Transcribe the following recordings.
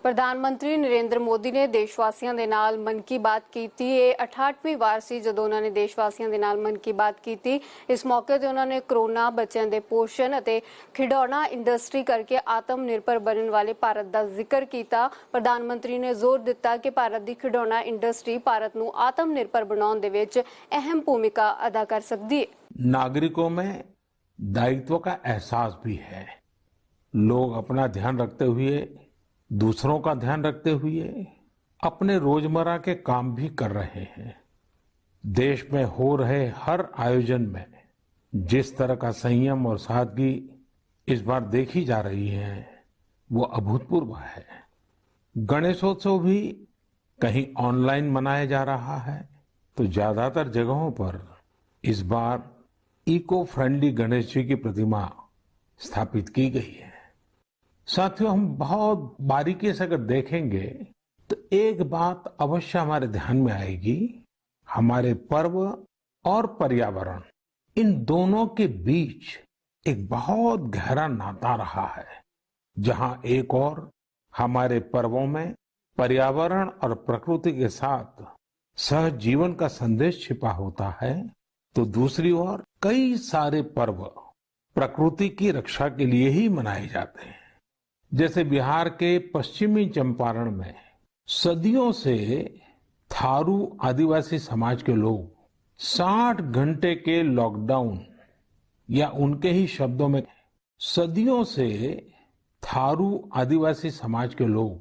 ਪ੍ਰਧਾਨ ਮੰਤਰੀ ਨਰਿੰਦਰ ਮੋਦੀ ਨੇ ਦੇਸ਼ਵਾਸੀਆਂ ਦੇ ਨਾਲ ਮਨ ਕੀ ਬਾਤ ਕੀਤੀ। ਇਹ 68ਵੀਂ ਵਾਰ ਸੀ ਜਦੋਂ ਉਹਨਾਂ ਨੇ ਦੇਸ਼ਵਾਸੀਆਂ ਦੇ ਨਾਲ ਮਨ ਕੀ ਬਾਤ ਕੀਤੀ। ਇਸ ਮੌਕੇ ਤੇ ਉਹਨਾਂ ਨੇ ਕਰੋਨਾ, ਬੱਚਿਆਂ ਦੇ ਪੋਸ਼ਣ ਅਤੇ ਖਿਡੌਣਾ ਇੰਡਸਟਰੀ ਕਰਕੇ ਆਤਮ ਨਿਰਭਰ ਬਣਨ ਵਾਲੇ ਭਾਰਤ ਦਾ ਜ਼ਿਕਰ ਕੀਤਾ। ਪ੍ਰਧਾਨ ਮੰਤਰੀ ਨੇ ਜ਼ੋਰ ਦਿੱਤਾ ਕਿ ਭਾਰਤ ਦੀ ਖਿਡੌਣਾ ਇੰਡਸਟਰੀ ਭਾਰਤ ਨੂੰ ਆਤਮ ਨਿਰਭਰ ਬਣਾਉਣ ਦੇ ਵਿੱਚ ਅਹਿਮ ਭੂਮਿਕਾ ਅਦਾ ਕਰ ਸਕਦੀ ਹੈ। नागरिकों में दायित्व का एहसास भी है। लोग अपना ध्यान रखते हुए, दूसरों का ध्यान रखते हुए अपने रोजमर्रा के काम भी कर रहे हैं। देश में हो रहे हर आयोजन में जिस तरह का संयम और सादगी इस बार देखी जा रही है वो अभूतपूर्व है। गणेशोत्सव भी कहीं ऑनलाइन मनाया जा रहा है तो ज्यादातर जगहों पर इस बार इको फ्रेंडली गणेश जी की प्रतिमा स्थापित की गई है। साथियों, हम बहुत बारीकी से अगर देखेंगे तो एक बात अवश्य हमारे ध्यान में आएगी। हमारे पर्व और पर्यावरण, इन दोनों के बीच एक बहुत गहरा नाता रहा है। जहां एक और हमारे पर्वों में पर्यावरण और प्रकृति के साथ सहजीवन का संदेश छिपा होता है, तो दूसरी ओर कई सारे पर्व प्रकृति की रक्षा के लिए ही मनाए जाते हैं। जैसे बिहार के पश्चिमी चंपारण में सदियों से थारू आदिवासी समाज के लोग 60 घंटे के लॉकडाउन, या उनके ही शब्दों में सदियों से थारू आदिवासी समाज के लोग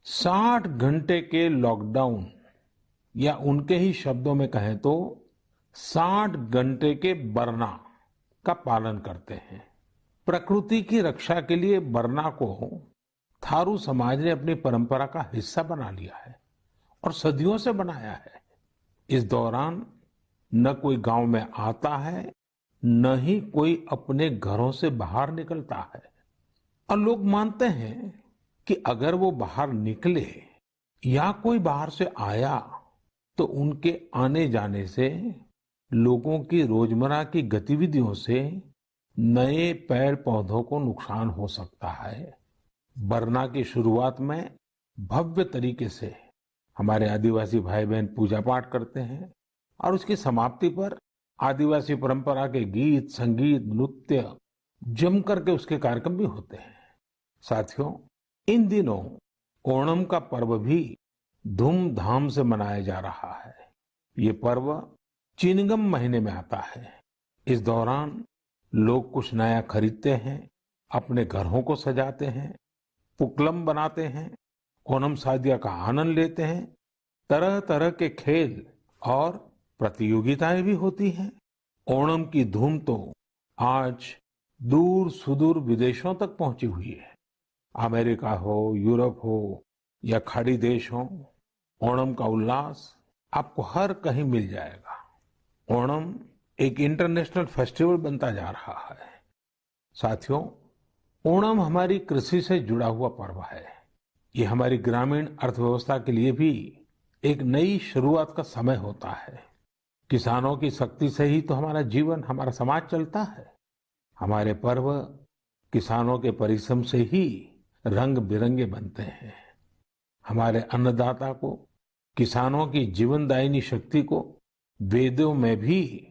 60 घंटे के लॉकडाउन, या उनके ही शब्दों में कहें तो 60 घंटे के बरना का पालन करते हैं। प्रकृति की रक्षा के लिए बरना को थारू समाज ने अपनी परंपरा का हिस्सा बना लिया है और सदियों से बनाया है। इस दौरान न कोई गांव में आता है, न ही कोई अपने घरों से बाहर निकलता है। और लोग मानते हैं कि अगर वो बाहर निकले या कोई बाहर से आया तो उनके आने जाने से लोगों की रोजमर्रा की गतिविधियों से नए पेड़ पौधों को नुकसान हो सकता है। बरना की शुरुआत में भव्य तरीके से हमारे आदिवासी भाई बहन पूजा पाठ करते हैं और उसकी समाप्ति पर आदिवासी परंपरा के गीत, संगीत, नृत्य जम करके उसके कार्यक्रम भी होते हैं। साथियों, इन दिनों ओणम का पर्व भी धूमधाम से मनाया जा रहा है। ये पर्व चिनगम महीने में आता है। इस दौरान लोग कुछ नया खरीदते हैं, अपने घरों को सजाते हैं, पुक्लम बनाते हैं, ओणम सादिया का आनंद लेते हैं। तरह तरह के खेल और प्रतियोगिताएं भी होती हैं। ओणम की धूम तो आज दूर सुदूर विदेशों तक पहुंची हुई है। अमेरिका हो, यूरोप हो या खाड़ी देश हो, ओणम का उल्लास आपको हर कहीं मिल जाएगा। ओणम एक इंटरनेशनल फेस्टिवल बनता जा रहा है। साथियों, ओणम हमारी कृषि से जुड़ा हुआ पर्व है। ये हमारी ग्रामीण अर्थव्यवस्था के लिए भी एक नई शुरुआत का समय होता है। किसानों की शक्ति से ही तो हमारा जीवन, हमारा समाज चलता है। हमारे पर्व किसानों के परिश्रम से ही रंग बिरंगे बनते हैं। हमारे अन्नदाता को, किसानों की जीवनदायिनी शक्ति को वेदों में भी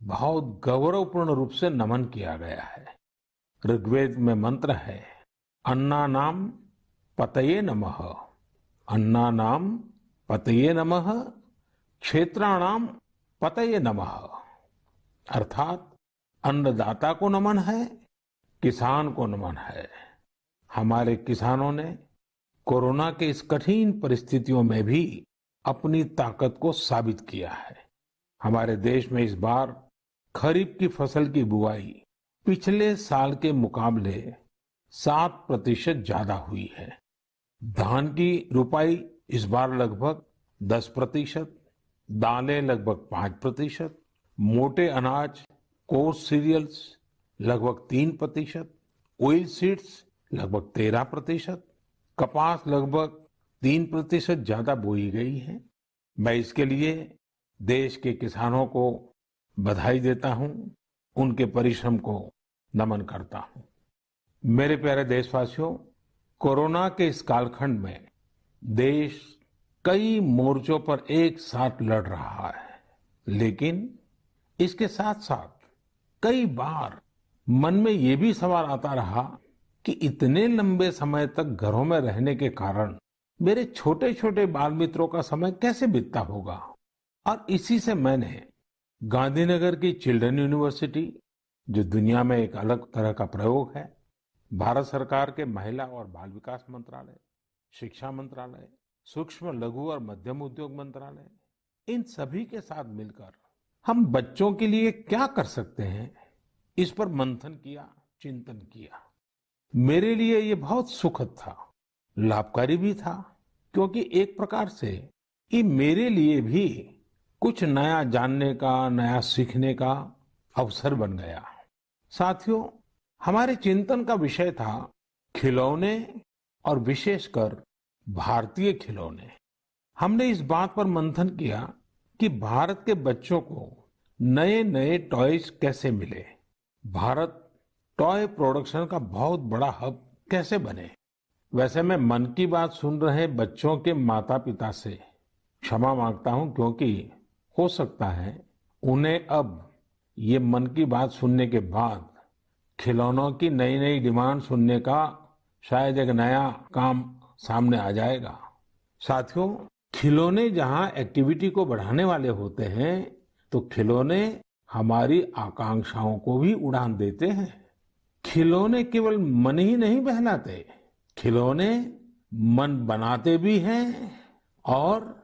बहुत गौरवपूर्ण रूप से नमन किया गया है। ऋग्वेद में मंत्र है, अन्नानाम पतये नमः, अन्नानाम पतये नमः, क्षेत्राणाम पतये नमः। अर्थात अन्नदाता को नमन है, किसान को नमन है। हमारे किसानों ने कोरोना के इस कठिन परिस्थितियों में भी अपनी ताकत को साबित किया है। हमारे देश में इस बार खरीफ की फसल की बुआई पिछले साल के मुकाबले 7% ज्यादा हुई है। धान की रुपाई इस बार लगभग 10%, दालें लगभग 5%, मोटे अनाज, कोर्स सीरियल्स लगभग 3%, ऑयल सीड्स लगभग 13%, कपास लगभग 3% ज्यादा बोई गई है। मैं इसके लिए देश के किसानों को बधाई देता हूं, उनके परिश्रम को नमन करता हूं। मेरे प्यारे देशवासियों, कोरोना के इस कालखंड में देश कई मोर्चों पर एक साथ लड़ रहा है, लेकिन इसके साथ साथ कई बार मन में ये भी सवाल आता रहा कि इतने लंबे समय तक घरों में रहने के कारण मेरे छोटे छोटे बाल मित्रों का समय कैसे बीतता होगा। और इसी से मैंने गांधीनगर की चिल्ड्रन यूनिवर्सिटी, जो दुनिया में एक अलग तरह का प्रयोग है, भारत सरकार के महिला और बाल विकास मंत्रालय, शिक्षा मंत्रालय, सूक्ष्म लघु और मध्यम उद्योग मंत्रालय, इन सभी के साथ मिलकर हम बच्चों के लिए क्या कर सकते हैं, इस पर मंथन किया, चिंतन किया। मेरे लिए ये बहुत सुखद था, लाभकारी भी था, क्योंकि एक प्रकार से ये मेरे लिए भी कुछ नया जानने का, नया सीखने का अवसर बन गया। साथियों, हमारे चिंतन का विषय था खिलौने और विशेषकर भारतीय खिलौने। हमने इस बात पर मंथन किया कि भारत के बच्चों को नए नए टॉयज कैसे मिले, भारत टॉय प्रोडक्शन का बहुत बड़ा हब कैसे बने। वैसे मैं मन की बात सुन रहे बच्चों के माता पिता से क्षमा मांगता हूं, क्योंकि हो सकता है उन्हें अब ये मन की बात सुनने के बाद खिलौनों की नई नई डिमांड सुनने का शायद एक नया काम सामने आ जाएगा। साथियों, खिलौने जहां एक्टिविटी को बढ़ाने वाले होते हैं, तो खिलौने हमारी आकांक्षाओं को भी उड़ान देते हैं। खिलौने केवल मन ही नहीं बहलाते, खिलौने मन बनाते भी हैं और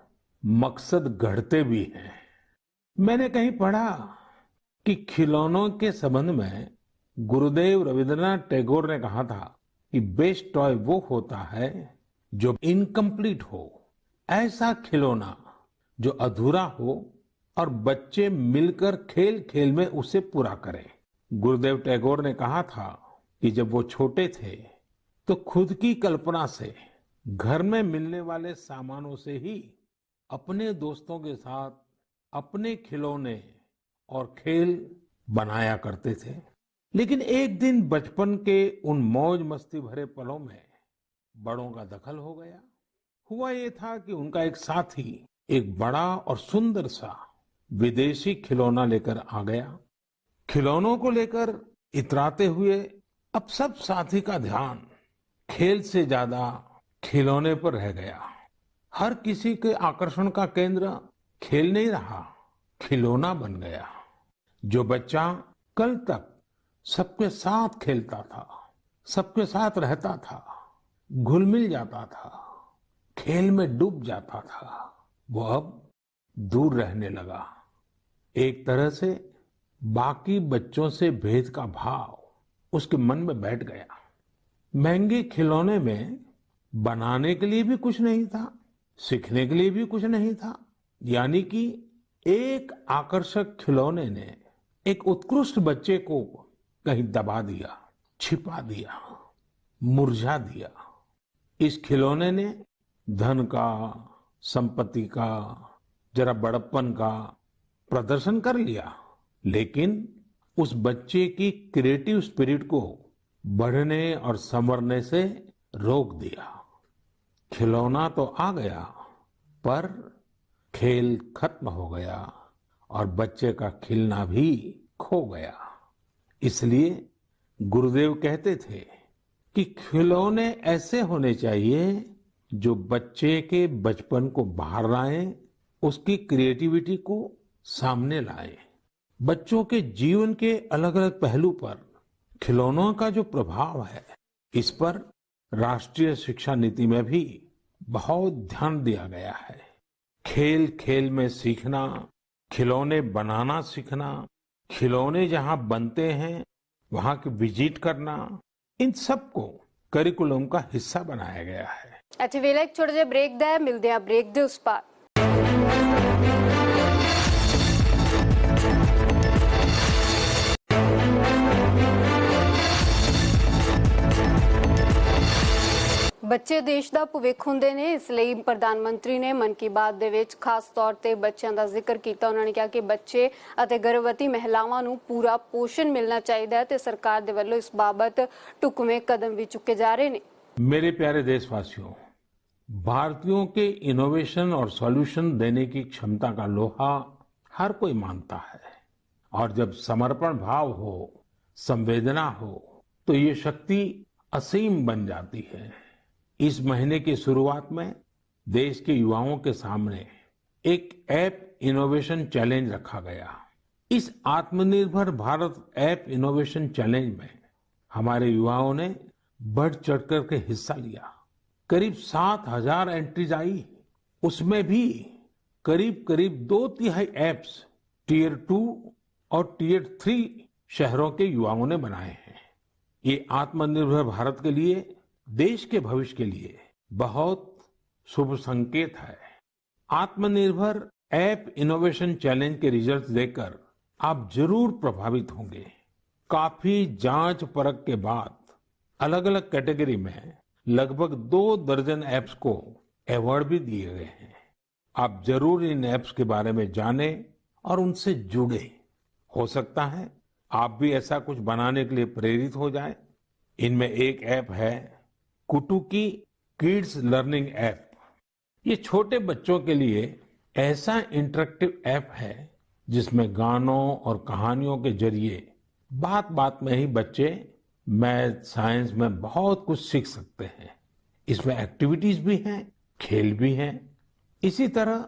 मकसद गढ़ते भी हैं। मैंने कहीं पढ़ा कि खिलौनों के संबंध में गुरुदेव रविंद्रनाथ टैगोर ने कहा था कि बेस्ट टॉय वो होता है जो इनकम्प्लीट हो, ऐसा खिलौना जो अधूरा हो और बच्चे मिलकर खेल खेल में उसे पूरा करें। गुरुदेव टैगोर ने कहा था कि जब वो छोटे थे तो खुद की कल्पना से घर में मिलने वाले सामानों से ही अपने दोस्तों के साथ अपने खिलौने और खेल बनाया करते थे। लेकिन एक दिन बचपन के उन मौज मस्ती भरे पलों में बड़ों का दखल हो गया। हुआ ये था कि उनका एक साथी एक बड़ा और सुंदर सा विदेशी खिलौना लेकर आ गया। खिलौनों को लेकर इतराते हुए अब सब साथी का ध्यान खेल से ज्यादा खिलौने पर रह गया। हर किसी के आकर्षण का केंद्र खेल नहीं रहा, खिलौना बन गया। जो बच्चा कल तक सबके साथ खेलता था, सबके साथ रहता था, घुल मिल जाता था, खेल में डूब जाता था, वो अब दूर रहने लगा। एक तरह से बाकी बच्चों से भेद का भाव उसके मन में बैठ गया। महंगे खिलौने में बनाने के लिए भी कुछ नहीं था, सीखने के लिए भी कुछ नहीं था, यानी कि एक आकर्षक खिलौने ने एक उत्कृष्ट बच्चे को कहीं दबा दिया, छिपा दिया, मुरझा दिया। इस खिलौने ने धन का, संपत्ति का, जरा बड़प्पन का प्रदर्शन कर लिया, लेकिन उस बच्चे की क्रिएटिव स्पिरिट को बढ़ने और संवरने से रोक दिया। खिलौना तो आ गया, पर खेल खत्म हो गया और बच्चे का खिलना भी खो गया। इसलिए गुरुदेव कहते थे कि खिलौने ऐसे होने चाहिए जो बच्चे के बचपन को बाहर लाएं, उसकी क्रिएटिविटी को सामने लाएं। बच्चों के जीवन के अलग अलग पहलू पर खिलौनों का जो प्रभाव है, इस पर राष्ट्रीय शिक्षा नीति में भी बहुत ध्यान दिया गया है। खेल खेल में सीखना, खिलौने बनाना सीखना, खिलौने जहां बनते हैं वहां की विजिट करना, इन सबको करिकुलम का हिस्सा बनाया गया है। अच्छा, ਵੇਲੇ ਇੱਕ ਛੋਟਾ ਜਿਹਾ ਬ੍ਰੇਕ ਦਾ ਹੈ, ਮਿਲਦੇ ਆ ਬ੍ਰੇਕ ਦੇ ਉਸ ਪਾਰ। ਬੱਚੇ ਦੇਸ਼ ਦਾ ਭਵਿੱਖ ਹੁੰਦੇ ਨੇ, ਇਸ ਲਈ ਪ੍ਰਧਾਨ ਮੰਤਰੀ ਨੇ ਮਨ ਕੀ ਬਾਤ ਦੇ ਵਿੱਚ ਖਾਸ ਤੌਰ ਤੇ ਬੱਚਿਆਂ ਦਾ ਜ਼ਿਕਰ ਕੀਤਾ। ਉਹਨਾਂ ਨੇ ਕਿਹਾ ਕਿ ਬੱਚੇ ਅਤੇ ਗਰਭਵਤੀ ਮਹਿਲਾਵਾਂ ਨੂੰ ਪੂਰਾ ਪੋਸ਼ਣ ਮਿਲਣਾ ਚਾਹੀਦਾ ਹੈ ਤੇ ਸਰਕਾਰ ਦੇ ਵੱਲੋਂ ਇਸ ਬਾਬਤ ਢੁਕਵੇਂ ਕਦਮ ਵੀ ਚੁੱਕੇ ਜਾ ਰਹੇ ਨੇ। मेरे प्यारे देशवासियों, भारतीयों के इनोवेशन और सॉल्यूशन देने की क्षमता का लोहा हर कोई मानता है और जब समर्पण भाव हो, संवेदना हो, तो ये शक्ति असीम बन जाती है। इस महीने की शुरुआत में देश के युवाओं के सामने एक ऐप इनोवेशन चैलेंज रखा गया। इस आत्मनिर्भर भारत ऐप इनोवेशन चैलेंज में हमारे युवाओं ने बढ़ चढ़कर के हिस्सा लिया। करीब 7,000 एंट्रीज आई। उसमें भी करीब करीब 2/3 ऐप्स टियर 2 और टियर 3 शहरों के युवाओं ने बनाए हैं। ये आत्मनिर्भर भारत के लिए, देश के भविष्य के लिए बहुत शुभ संकेत है। आत्मनिर्भर ऐप इनोवेशन चैलेंज के रिजल्ट देखकर आप जरूर प्रभावित होंगे। काफी जांच परख के बाद अलग अलग कैटेगरी में लगभग 2 दर्जन ऐप्स को अवार्ड भी दिए गए हैं। आप जरूर इन ऐप्स के बारे में जानें और उनसे जुड़े। हो सकता है आप भी ऐसा कुछ बनाने के लिए प्रेरित हो जाए। इनमें एक ऐप है कुटुकी किड्स लर्निंग ऐप। ये छोटे बच्चों के लिए ऐसा इंटरेक्टिव ऐप है जिसमें गानों और कहानियों के जरिए बात बात में ही बच्चे मैथ साइंस में बहुत कुछ सीख सकते हैं। इसमें एक्टिविटीज भी हैं, खेल भी हैं। इसी तरह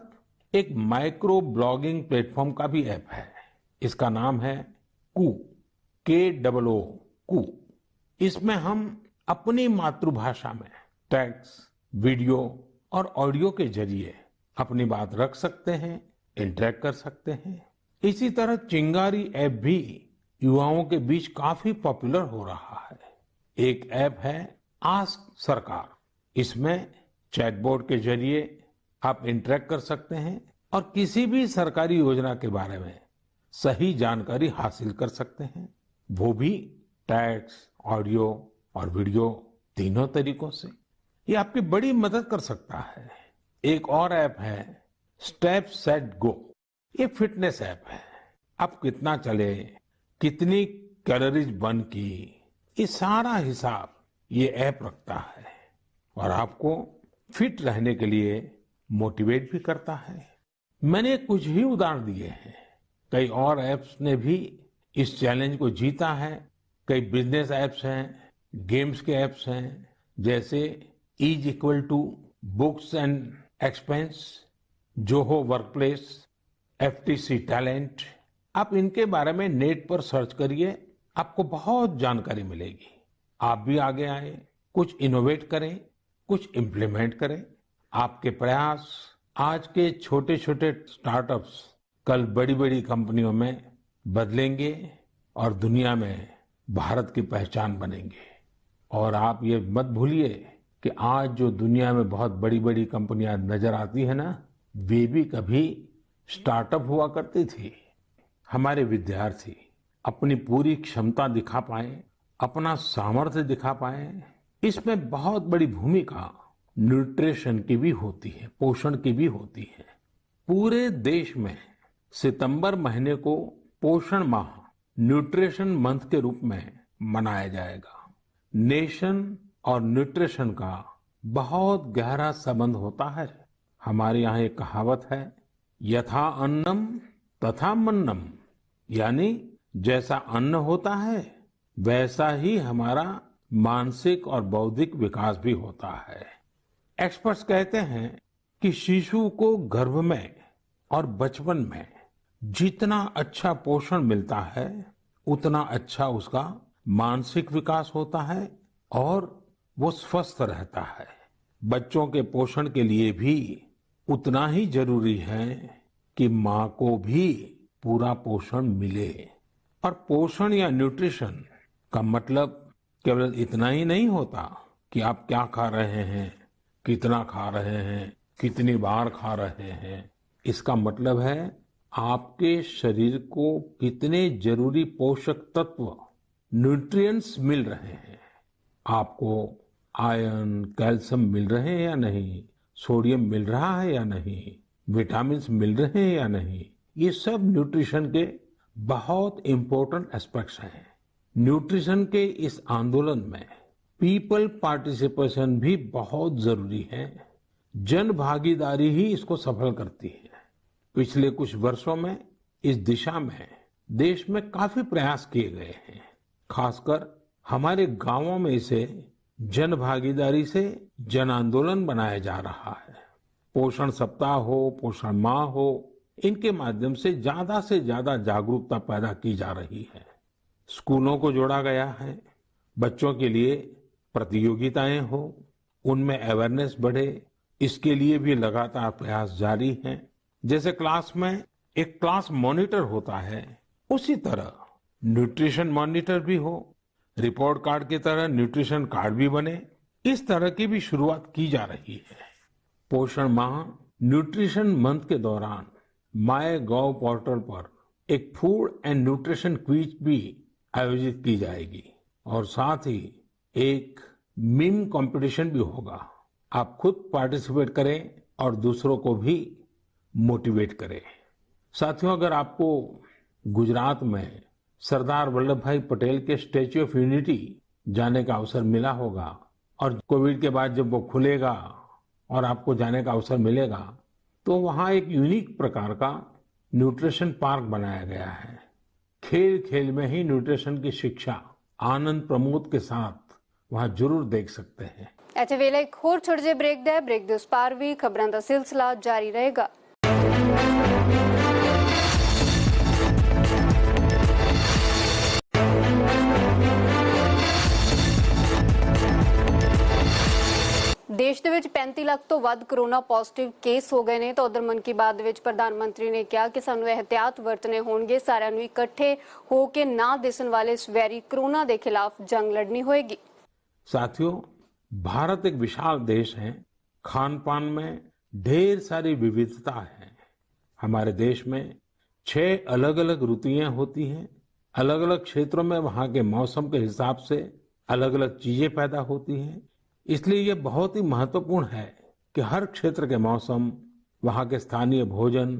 एक माइक्रो ब्लॉगिंग प्लेटफॉर्म का भी ऐप है। इसका नाम है KOO कू। इसमें हम अपनी मातृभाषा में टेक्स्ट, वीडियो और ऑडियो के जरिए अपनी बात रख सकते हैं, इंटरेक्ट कर सकते हैं। इसी तरह चिंगारी ऐप भी युवाओं के बीच काफी पॉपुलर हो रहा है। एक ऐप है आस्क सरकार। इसमें चैटबॉट के जरिए आप इंटरेक्ट कर सकते हैं और किसी भी सरकारी योजना के बारे में सही जानकारी हासिल कर सकते हैं, वो भी टेक्स्ट, ऑडियो और वीडियो तीनों तरीकों से। ये आपकी बड़ी मदद कर सकता है। एक और ऐप है स्टेप सेट गो। ये फिटनेस ऐप है। आप कितना चले, कितनी कैलोरीज बर्न की, ये सारा हिसाब ये ऐप रखता है और आपको फिट रहने के लिए मोटिवेट भी करता है। मैंने कुछ ही उदाहरण दिए हैं। कई और ऐप्स ने भी इस चैलेंज को जीता है। कई बिजनेस ऐप्स हैं, गेम्स के ऐप्स हैं, जैसे is equal to books and expense, Zoho workplace, FTC talent. आप इनके बारे में नेट पर सर्च करिए, आपको बहुत जानकारी मिलेगी। आप भी आगे आए, कुछ इनोवेट करें, कुछ इम्प्लीमेंट करें। आपके प्रयास आज के छोटे छोटे स्टार्टअप्स कल बड़ी बड़ी कंपनियों में बदलेंगे और दुनिया में भारत की पहचान बनेंगे। और आप ये मत भूलिए कि आज जो दुनिया में बहुत बड़ी बड़ी कंपनियां नजर आती है ना, वे भी कभी स्टार्टअप हुआ करती थी। हमारे विद्यार्थी अपनी पूरी क्षमता दिखा पाए, अपना सामर्थ्य दिखा पाए, इसमें बहुत बड़ी भूमिका न्यूट्रिशन की भी होती है, पोषण की भी होती है। पूरे देश में सितंबर महीने को पोषण माह, न्यूट्रिशन मंथ के रूप में मनाया जाएगा। नेशन और न्यूट्रिशन का बहुत गहरा संबंध होता है। हमारे यहाँ एक कहावत है, यथा अन्नम तथा मन्नम, यानी जैसा अन्न होता है वैसा ही हमारा मानसिक और बौद्धिक विकास भी होता है। एक्सपर्ट्स कहते हैं कि शिशु को गर्भ में और बचपन में जितना अच्छा पोषण मिलता है उतना अच्छा उसका मानसिक विकास होता है और वो स्वस्थ रहता है। बच्चों के पोषण के लिए भी उतना ही जरूरी है कि माँ को भी पूरा पोषण मिले। और पोषण या न्यूट्रिशन का मतलब केवल इतना ही नहीं होता कि आप क्या खा रहे हैं, कितना खा रहे हैं, कितनी बार खा रहे हैं। इसका मतलब है आपके शरीर को कितने जरूरी पोषक तत्व, न्यूट्रिएंट्स मिल रहे हैं। आपको आयरन, कैल्शियम मिल रहे हैं या नहीं, सोडियम मिल रहा है या नहीं, विटामिन्स मिल रहे हैं या नहीं, ये सब न्यूट्रिशन के बहुत इंपॉर्टेंट एस्पेक्ट्स हैं। न्यूट्रिशन के इस आंदोलन में पीपल पार्टिसिपेशन भी बहुत जरूरी है। जन भागीदारी ही इसको सफल करती है। पिछले कुछ वर्षों में इस दिशा में देश में काफी प्रयास किए गए हैं। खासकर हमारे गांवों में इसे जन भागीदारी से जन आंदोलन बनाया जा रहा है। पोषण सप्ताह हो, पोषण माह हो, इनके माध्यम से ज्यादा जागरूकता पैदा की जा रही है। स्कूलों को जोड़ा गया है, बच्चों के लिए प्रतियोगिताएं हो, उनमें अवेयरनेस बढ़े, इसके लिए भी लगातार प्रयास जारी हैं। जैसे क्लास में एक क्लास मॉनिटर होता है, उसी तरह न्यूट्रिशन मॉनिटर भी हो, रिपोर्ट कार्ड की तरह न्यूट्रिशन कार्ड भी बने, इस तरह की भी शुरुआत की जा रही है। पोषण माह न्यूट्रिशन मंथ के दौरान माय गॉव पोर्टल पर एक फूड एंड न्यूट्रिशन क्विज भी आयोजित की जाएगी और साथ ही एक मीम कंपटीशन भी होगा। आप खुद पार्टिसिपेट करें और दूसरों को भी मोटिवेट करें। साथियों, अगर आपको गुजरात में सरदार वल्लभ भाई पटेल के स्टैच्यू ऑफ यूनिटी जाने का अवसर मिला होगा और कोविड के बाद जब वो खुलेगा और आपको जाने का अवसर मिलेगा, तो वहाँ एक यूनिक प्रकार का न्यूट्रिशन पार्क बनाया गया है। खेल खेल में ही न्यूट्रिशन की शिक्षा आनंद प्रमोद के साथ वहाँ जरूर देख सकते हैं। ਇੱਥੇ ਵੇਲੇ ਇੱਕ ਹੋਰ ਛੋਟੇ ਜਿਹੇ ਬ੍ਰੇਕ ਦੇ ਉਸ ਪਾਰ ਵੀ ਖਬਰਾਂ ਦਾ ਸਿਲਸਿਲਾ ਜਾਰੀ ਰਹੇਗਾ। ਦੇਸ਼ ਦੇ ਵਿੱਚ 35 ਲੱਖ ਤੋਂ ਵੱਧ ਕਰੋਨਾ ਪੋਜ਼ਿਟਿਵ ਕੇਸ ਹੋ ਗਏ ਨੇ ਤਾਂ ਉਧਰ ਮਨ ਕੀ ਬਾਤ ਦੇ ਵਿੱਚ ਪ੍ਰਧਾਨ ਮੰਤਰੀ ਨੇ ਕਿਹਾ ਕਿ ਸਾਨੂੰ ਇਹਤਿਆਤ ਵਰਤਣੇ ਹੋਣਗੇ, ਸਾਰਿਆਂ ਨੂੰ ਇਕੱਠੇ ਹੋ ਕੇ ਨਾ ਦਿਸਣ ਵਾਲੇ ਇਸ ਵੈਰੀ ਕਰੋਨਾ ਦੇ ਖਿਲਾਫ जंग लड़नी होगी। साथियों, भारत एक विशाल देश है। खान पान में ढेर सारी विविधता है। हमारे देश में 6 अलग अलग ऋतुएं होती हैं। अलग अलग क्षेत्रों में वहाँ के मौसम के हिसाब से अलग अलग चीजें पैदा होती हैं। इसलिए ये बहुत ही महत्वपूर्ण है कि हर क्षेत्र के मौसम, वहाँ के स्थानीय भोजन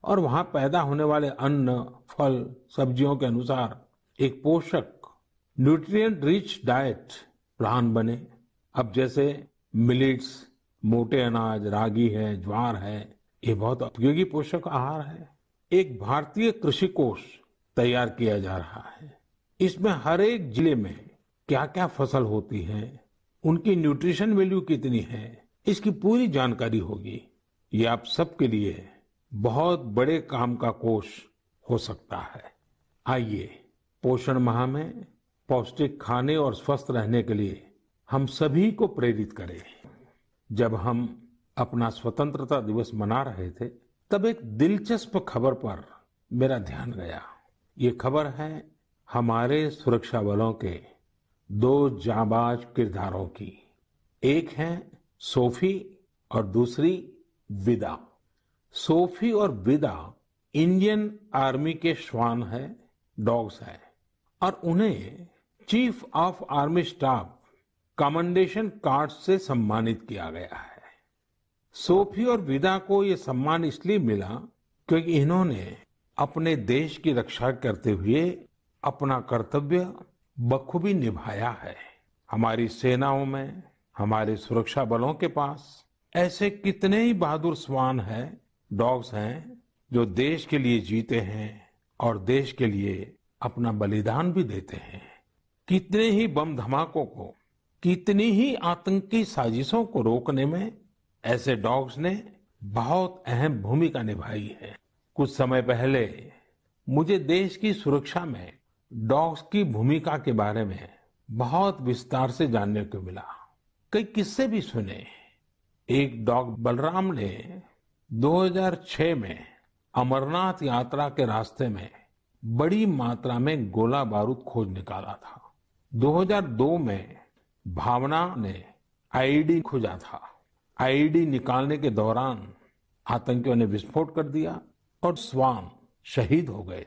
और वहाँ पैदा होने वाले अन्न, फल, सब्जियों के अनुसार एक पोषक न्यूट्रिएंट रिच डाइट प्लान बने। अब जैसे मिलेट्स, मोटे अनाज, रागी है, ज्वार है, ये बहुत उपयोगी पोषक आहार है। एक भारतीय कृषि कोष तैयार किया जा रहा है। इसमें हर एक जिले में क्या क्या फसल होती है, उनकी न्यूट्रिशन वैल्यू कितनी है, इसकी पूरी जानकारी होगी। ये आप सबके लिए बहुत बड़े काम का कोष हो सकता है। आइए पोषण माह में पौष्टिक खाने और स्वस्थ रहने के लिए हम सभी को प्रेरित करें। जब हम अपना स्वतंत्रता दिवस मना रहे थे, तब एक दिलचस्प खबर पर मेरा ध्यान गया। ये खबर है हमारे सुरक्षा बलों के 2 जाबाज किरदारों की। एक है सोफी और दूसरी विदा। सोफी और विदा इंडियन आर्मी के श्वान है, डॉग्स है, और उन्हें chief of army staff commendation card से सम्मानित किया गया है। सोफी और विदा को ये सम्मान इसलिए मिला क्योंकि इन्होंने अपने देश की रक्षा करते हुए अपना कर्तव्य बखूबी निभाया है। हमारी सेनाओं में, हमारे सुरक्षा बलों के पास ऐसे कितने ही बहादुर श्वान हैं, डॉग्स हैं, जो देश के लिए जीते हैं और देश के लिए अपना बलिदान भी देते हैं। कितने ही बम धमाकों को, कितनी ही आतंकी साजिशों को रोकने में ऐसे डॉग्स ने बहुत अहम भूमिका निभाई है। कुछ समय पहले मुझे देश की सुरक्षा में डॉग्स की भूमिका के बारे में बहुत विस्तार से जानने को मिला। कई किस्से भी सुने। एक डॉग बलराम ने 2006 में अमरनाथ यात्रा के रास्ते में बड़ी मात्रा में गोला बारूद खोज निकाला था। 2002 में भावना ने आईईडी खोजा था। आईईडी निकालने के दौरान आतंकियों ने विस्फोट कर दिया और श्वान शहीद हो गए।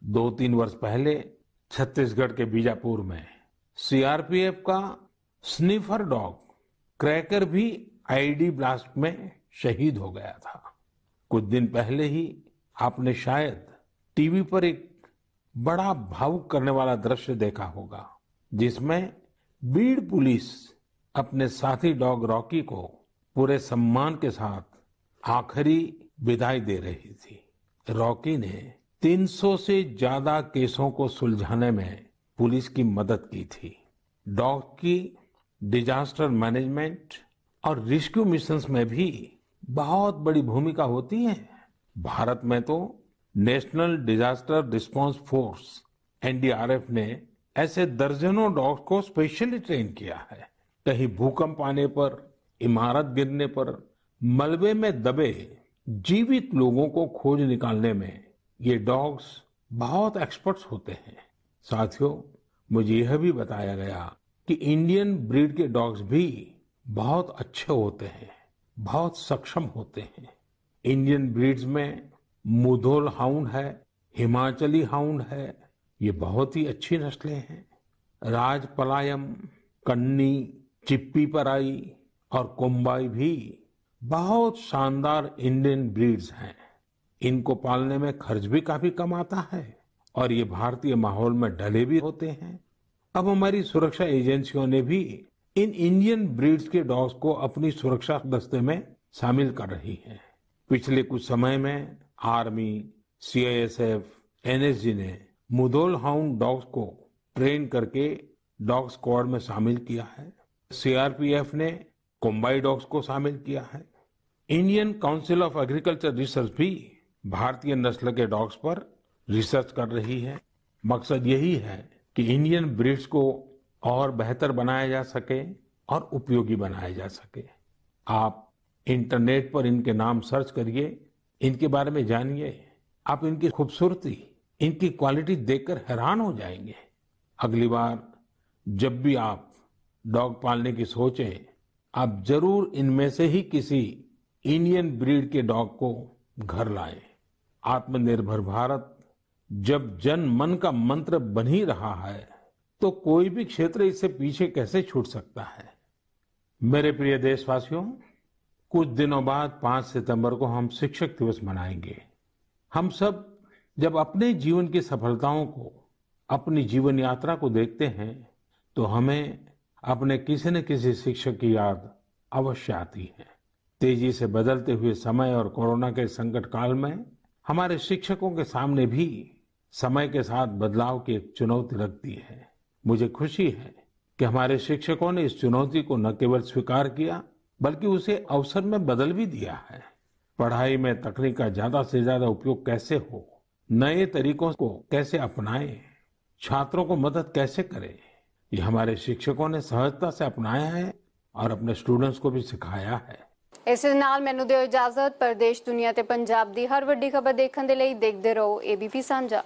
2-3 वर्ष पहले छत्तीसगढ़ के बीजापुर में सीआरपीएफ का स्निफर डॉग क्रैकर भी आईडी ब्लास्ट में शहीद हो गया था। कुछ दिन पहले ही आपने शायद टीवी पर एक बड़ा भावुक करने वाला दृश्य देखा होगा, जिसमें बीड़ पुलिस अपने साथी डॉग रॉकी को पूरे सम्मान के साथ आखिरी विदाई दे रही थी। रॉकी ने 300 से ज्यादा केसों को सुलझाने में पुलिस की मदद की थी। डॉग की डिजास्टर मैनेजमेंट और रेस्क्यू मिशंस में भी बहुत बड़ी भूमिका होती है। भारत में तो national disaster response force NDRF ने ऐसे दर्जनों डॉग्स को स्पेशली ट्रेन किया है। कहीं भूकंप आने पर, इमारत गिरने पर, मलबे में दबे जीवित लोगों को खोज निकालने में ये डॉग्स बहुत एक्सपर्ट्स होते हैं। साथियों, मुझे यह भी बताया गया कि इंडियन ब्रीड के डॉग्स भी बहुत अच्छे होते हैं, बहुत सक्षम होते हैं। इंडियन ब्रीड्स में मुधोल हाउंड है, हिमाचली हाउंड है, ये बहुत ही अच्छी नस्लें हैं। राजपलायम, कन्नी, चिप्पी पराई और कोम्बाई भी बहुत शानदार इंडियन ब्रीड्स हैं। इनको पालने में खर्च भी काफी कम आता है और ये भारतीय माहौल में ढले भी होते हैं। अब हमारी सुरक्षा एजेंसियों ने भी इन इंडियन ब्रीड्स के डॉग्स को अपनी सुरक्षा दस्ते में शामिल कर रही है। पिछले कुछ समय में आर्मी, सीआईएसएफ, एनएसजी ने मुधोल हाउंड डॉग्स को ट्रेन करके डॉग स्क्वाड में शामिल किया है। सीआरपीएफ ने कोम्बाई डॉग्स को शामिल किया है। Indian council of agriculture research भी भारतीय नस्ल के डॉग्स पर रिसर्च कर रही है। मकसद यही है कि इंडियन ब्रीड्स को और बेहतर बनाया जा सके और उपयोगी बनाया जा सके। आप इंटरनेट पर इनके नाम सर्च करिए, इनके बारे में जानिए। आप इनकी खूबसूरती, इनकी क्वालिटी देखकर हैरान हो जाएंगे। अगली बार जब भी आप डॉग पालने की सोचें, आप जरूर इनमें से ही किसी इंडियन ब्रीड के डॉग को घर लाएं। आत्मनिर्भर भारत जब जन मन का मंत्र बन ही रहा है, तो कोई भी क्षेत्र इससे पीछे कैसे छूट सकता है। मेरे प्रिय देशवासियों, कुछ दिनों बाद 5 सितंबर को हम शिक्षक दिवस मनाएंगे। हम सब जब अपने जीवन की सफलताओं को, अपनी जीवन यात्रा को देखते हैं, तो हमें अपने किसी न किसी शिक्षक की याद अवश्य आती है। तेजी से बदलते हुए समय और कोरोना के संकट काल में हमारे शिक्षकों के सामने भी समय के साथ बदलाव की एक चुनौती रखती है। मुझे खुशी है कि हमारे शिक्षकों ने इस चुनौती को न केवल स्वीकार किया, बल्कि उसे अवसर में बदल भी दिया है। पढ़ाई में तकनीक का ज्यादा से ज्यादा उपयोग कैसे हो, नए तरीकों को कैसे अपनाएं, छात्रों को मदद कैसे करें, ये हमारे शिक्षकों ने सहजता से अपनाया है और अपने स्टूडेंट्स को भी सिखाया है। इस नाल मैनू दिओ इजाजत। प्रदेश दुनिया ते पंजाब दी हर वड्डी खबर देखने दे लई देखदे रहो एबीपी साझा।